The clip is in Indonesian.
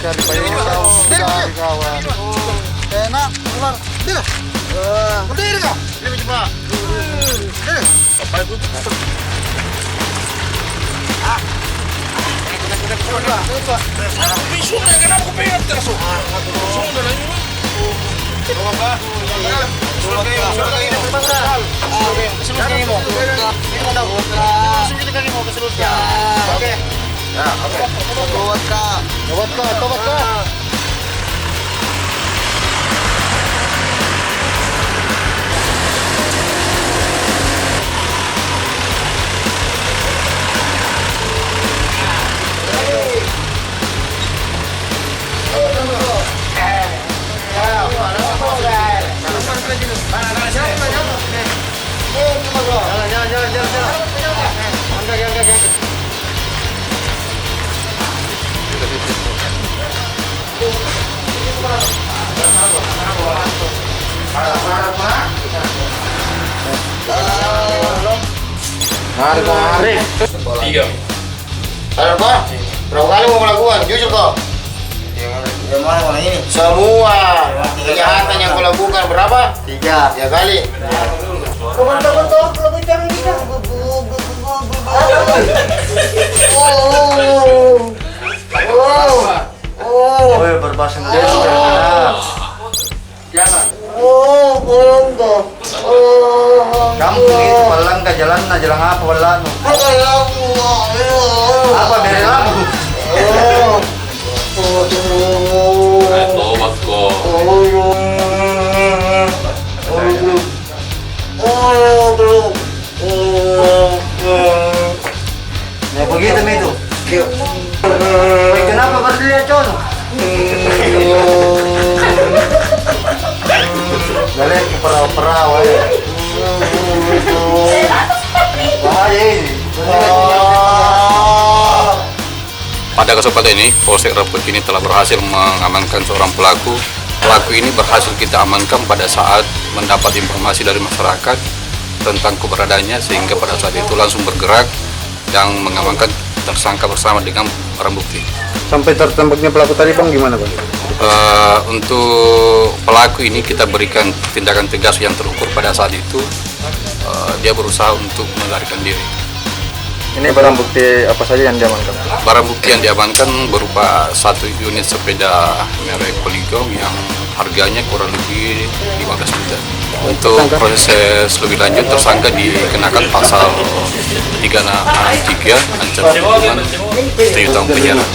Cari payung cari kawan. Enak, keluar. Berdiri kau. Berdiri cepat. Apa itu? Kenapa kau pengen terus? Sudah lagi. Tobat. Mari. 3. Ada apa? Berapa kali mau melakukan? Jujur kau. Yang mana ini? Semua kejahatan yang kau lakukan berapa? 3 kali. Bentar, kalau bicara ini kan. Oh, berbahasa Indonesia. Jangan. Kampung itu palang ke jalan apa palang? Apa dari lampu? Tobat kok. Ya begitu itu. Kenapa berdiri con? Balik ke perahu ya. Bahaya ini. Pada kesempatan ini, Polsek Rempet ini telah berhasil mengamankan seorang pelaku. Pelaku ini berhasil kita amankan pada saat mendapat informasi dari masyarakat tentang keberadaannya, sehingga pada saat itu langsung bergerak dan mengamankan tersangka bersama dengan barang bukti. Sampai tertembaknya pelaku tadi bang gimana bang? Untuk pelaku ini kita berikan tindakan tegas yang terukur pada saat itu. Dia berusaha untuk melarikan diri. Ini barang bukti apa saja yang diamankan? Barang bukti yang diamankan berupa 1 unit sepeda merek Polygon yang harganya kurang lebih 15 juta. Untuk proses lebih lanjut, tersangka dikenakan pasal 363 ancaman hukuman 7 tahun penjara.